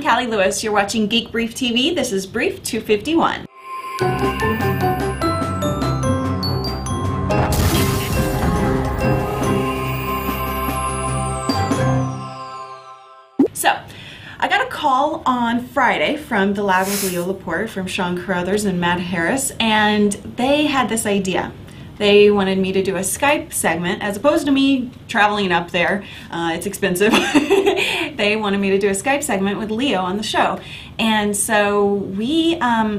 Callie Lewis. You're watching Geek Brief TV. This is Brief 251. So, I got a call on Friday from the lab with Leo Laporte, from Sean Carruthers and Matt Harris, and they had this idea. They wanted me to do a Skype segment, as opposed to me traveling up there. It's expensive. They wanted me to do a Skype segment with Leo on the show. And so we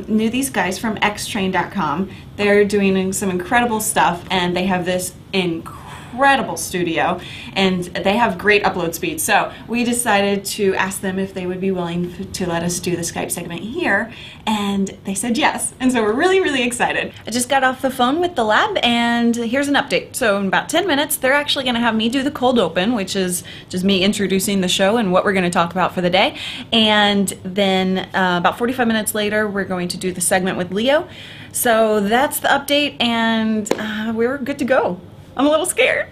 knew these guys from xtrain.com. They're doing some incredible stuff, and they have this incredible studio, and they have great upload speed. So we decided to ask them if they would be willing to let us do the Skype segment here, and they said yes. And so we're really, really excited. I just got off the phone with the lab, and here's an update. So in about 10 minutes, they're actually going to have me do the cold open, which is just me introducing the show and what we're going to talk about for the day. And then about 45 minutes later, we're going to do the segment with Leo. So that's the update, and we're good to go. I'm a little scared.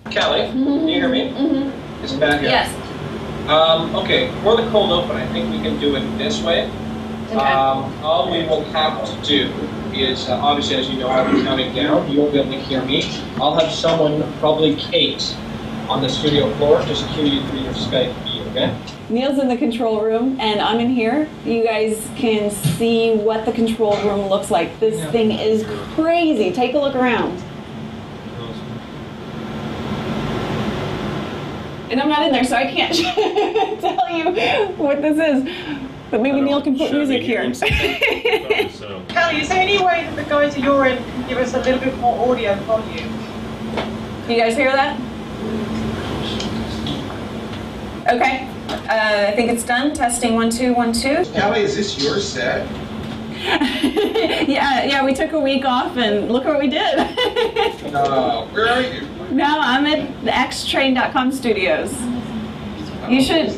Callie, can you hear me? Mm-hmm. Is Matt here? Yes. Okay, for the cold open, I think we can do it this way. Okay. All we will have to do is, obviously, as you know, I'll be counting down. You won't be able to hear me. I'll have someone, probably Kate, on the studio floor, just cue you through your Skype feed, okay? Neal's in the control room, and I'm in here. You guys can see what the control room looks like. This thing is crazy. Take a look around. And I'm not in there, so I can't tell you what this is. But maybe Neal can put music here. Callie, is there any way that the guys at your end can give us a little bit more audio volume? You guys hear that? Okay. I think it's done. Testing 1 2 1 2. Callie, is this your set? yeah, we took a week off, and look what we did. Where are you? Now I'm at the xtrain.com studios. You should.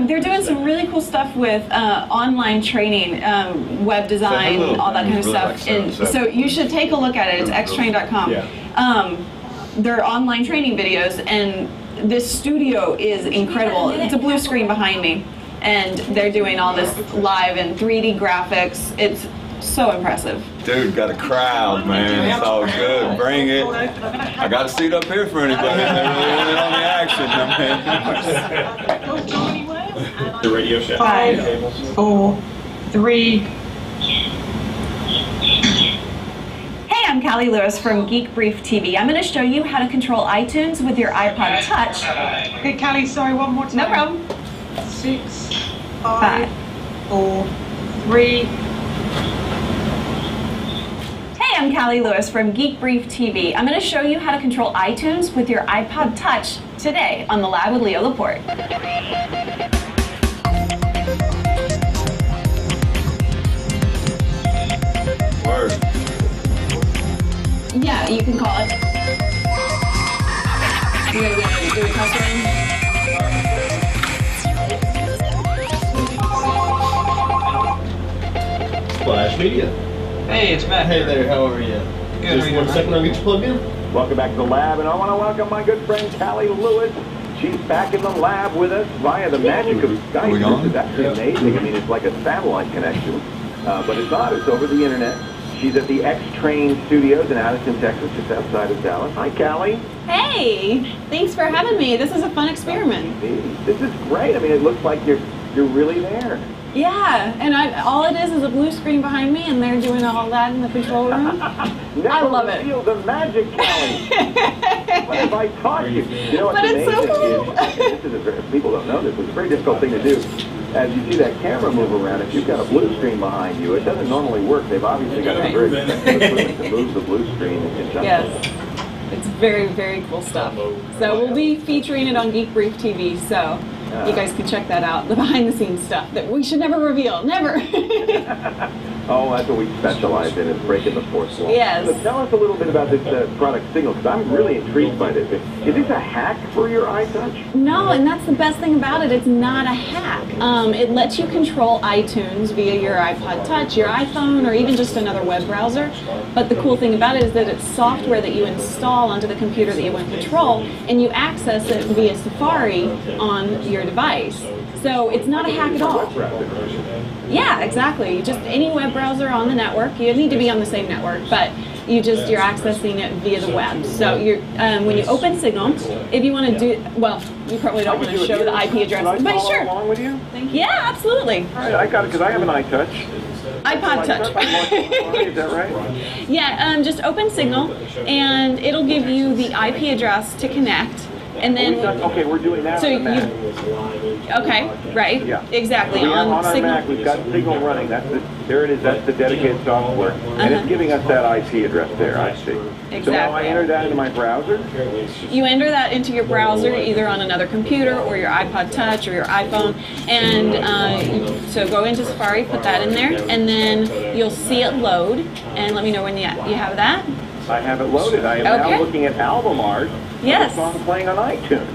They're doing some really cool stuff with online training, web design, all that kind of stuff. And so you should take a look at it. It's xtrain.com. Yeah. They're online training videos, and this studio is incredible. It's a blue screen behind me, and they're doing all this live and 3D graphics. It's so impressive. Dude, got a crowd, man. It's all good. Bring it. I got a seat up here for anybody that really wanted on the action, man. The radio show. 5, 4, 3. Hey, I'm Callie Lewis from Geek Brief TV. I'm going to show you how to control iTunes with your iPod Touch. Okay, Callie, sorry, one more time. No problem. 6, 5, 4, 3. Hey, I'm Callie Lewis from Geek Brief TV. I'm going to show you how to control iTunes with your iPod Touch today on the Lab with Leo Laporte. Word. Yeah, you can call it. You guys gonna do a test run? Flash Media. Hey, it's Matt. Hey there, how are you? Good. Just 1 second, I'll get you plugged in. Welcome back to the lab, and I want to welcome my good friend Callie Lewis. She's back in the lab with us via the magic of Skype. we on? This is actually amazing. I mean, it's like a satellite connection, but it's not. It's over the internet. She's at the X-Train Studios in Addison, Texas, just outside of Dallas. Hi, Callie. Hey, thanks for having me. This is a fun experiment. This is great. I mean, it looks like you're really there. Yeah, and all it is a blue screen behind me, and they're doing all that in the control room. I love it. Feel the magic, Callie. What have I taught you? You know what's But it's so cool. This is people don't know this. It's a very difficult thing to do. As you see that camera move around, if you've got a blue screen behind you, it doesn't normally work. They've obviously got a very special equipment to move the blue screen in conjunction. Yes, it's very, very cool stuff. So we'll be featuring it on Geek Brief TV, so you guys can check that out, the behind-the-scenes stuff that we should never reveal, never. Oh, that's what we specialize in, is breaking the fourth wall. Yes. So tell us a little bit about this product Signal, because I'm really intrigued by this. Is this a hack for your iTouch? No, and that's the best thing about it. It's not a hack. It lets you control iTunes via your iPod Touch, your iPhone, or even just another web browser. But the cool thing about it is that it's software that you install onto the computer that you want to control, and you access it via Safari on your device. So it's not a hack at all. Yeah, exactly. Just any web browser on the network. You need to be on the same network, but you're accessing it via the web. So when you open Signal, if you want to do, well, you probably don't want to show the IP address, but sure. Along with you? Yeah, absolutely. All right, I got it because I have an iTouch. iPod Touch. Is that right? Yeah, just open Signal, and it'll give you the IP address to connect. And then, we're doing that so on the Mac. Okay, right? Yeah. Exactly. We have on our Signal. Mac, we've got Signal running. There it is. That's the dedicated software. And it's giving us that IP address there, I see. Exactly. So now I enter that into my browser? You enter that into your browser, either on another computer or your iPod Touch or your iPhone. And so go into Safari, put that in there, and then you'll see it load. And let me know when you have that. I have it loaded. I am now looking at album art. Yes. The song playing on iTunes.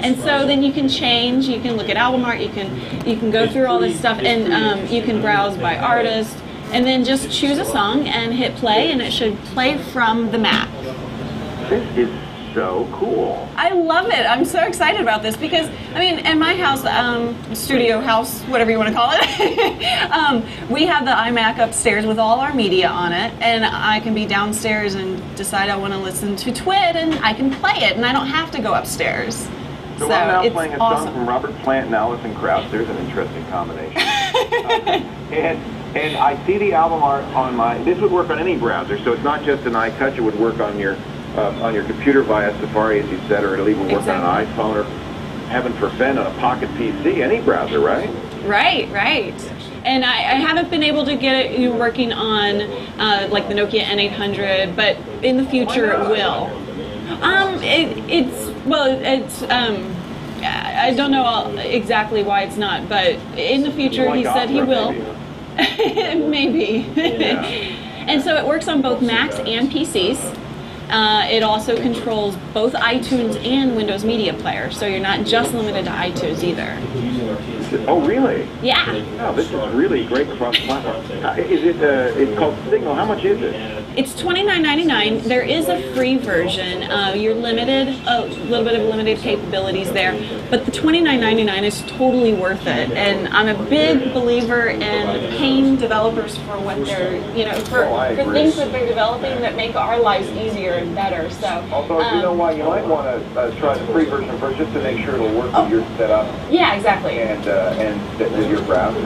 And so then you can change. You can look at album art. You can go through all this stuff, and you can browse by artist, and then just choose a song and hit play, and it should play from the Mac. This is so cool. I love it. I'm so excited about this because, I mean, in my house, studio house, whatever you want to call it, we have the iMac upstairs with all our media on it, and I can be downstairs and decide I want to listen to Twit, and I can play it, and I don't have to go upstairs. So I'm now it's playing a awesome. song from Robert Plant and Alison Krauss. There's an interesting combination. And I see the album art on this would work on any browser, so it's not just an iTouch, it would work on your computer via Safari, as you said, or it'll even work on an iPhone, or heaven forfend, on a Pocket PC, any browser, right? Right. And I haven't been able to get it working on like the Nokia N800, but in the future it will. I don't know exactly why it's not, but in the future he said he will. Maybe. Yeah. And so it works on both Macs and PCs. It also controls both iTunes and Windows Media Player, so you're not just limited to iTunes either. Oh, really? Yeah. Oh, this is really great cross-platform. It's called Signal. How much is it? It's $29.99. There is a free version. You're limited, a little bit of limited capabilities there, but the $29.99 is totally worth it. And I'm a big believer in paying developers for what they're, for things that they're developing that make our lives easier and better. So. Although, you know why, you might want to try the free version first, just to make sure it'll work with your setup. Yeah, exactly. And with your browser.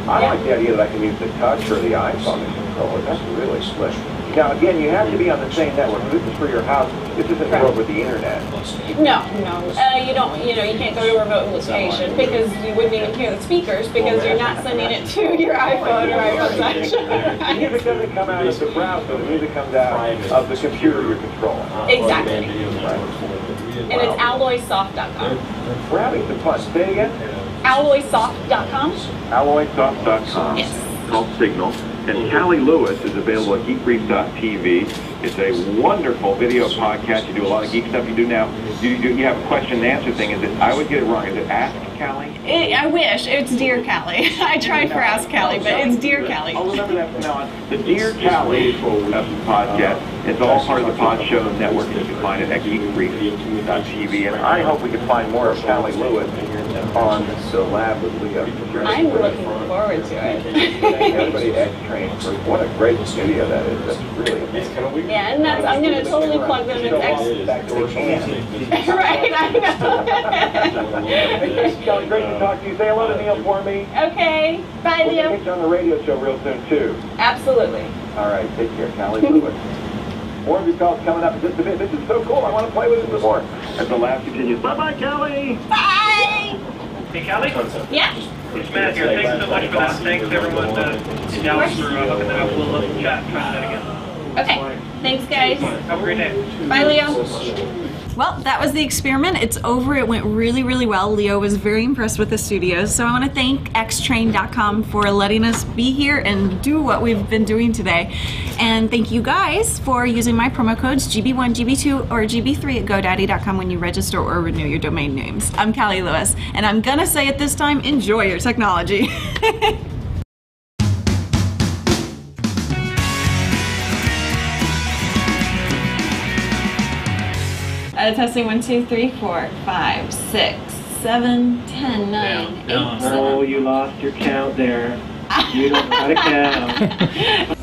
I like the idea that I can use the touch or the iPhone to control it. That's really slick. Now, again, you have to be on the same network. This is for your house. This isn't to work with the internet. No. You don't. You can't go to a remote location because you wouldn't even hear the speakers because you're not sending it to your iPhone or iPod Touch. The music doesn't come out of the browser. The music comes out of the computer you're controlling. Exactly. Right. And it's alloysoft.com. We're having some fun. Say it again. Alloysoft.com. Alloysoft.com. Yes. Called Signal. And Callie Lewis is available at geekbrief.tv. It's a wonderful video podcast. You do a lot of geek stuff. You do now. You have a question and answer thing. I always get it wrong. Is it Ask Callie? I wish. It's Dear Callie. I tried for Ask Callie, but it's Dear Callie. I'll remember that from now on. The Dear Callie podcast. It's all part of the Pod Show Network, and you can find it at geekbrief.tv. And I hope we can find more of Callie Lewis on the lab with Leo. I'm looking forward to it. Everybody X-Train. What a great video that is. That's really amazing. Yeah, and I'm going to totally plug them in Right, I know. Great to talk to you. Say hello to Neal for me. Okay. Bye, Leo. We'll get you on the radio show real soon, too. Absolutely. All right. Take care, Callie Lewis. More of your calls coming up in just a bit. This is so cool. I want to play with it some more. As the lab continues. Bye-bye, Callie. Bye. Hey, Callie? Yeah? It's Matt here. Thanks so much for that. Thanks, everyone, in Dallas for hooking that up. We'll chat. Try that again. Okay. Thanks, guys. Have a great day. Bye, Leo. Well, that was the experiment. It's over. It went really, really well. Leo was very impressed with the studios. So I want to thank xtrain.com for letting us be here and do what we've been doing today. And thank you guys for using my promo codes GB1, GB2, or GB3 at GoDaddy.com when you register or renew your domain names. I'm Callie Lewis, and I'm gonna say it this time, enjoy your technology. Testing 1, 2, 3, 4, 5, 6, 7, 10, 9, 8, 7. Oh, you lost your count there. You don't know how to count.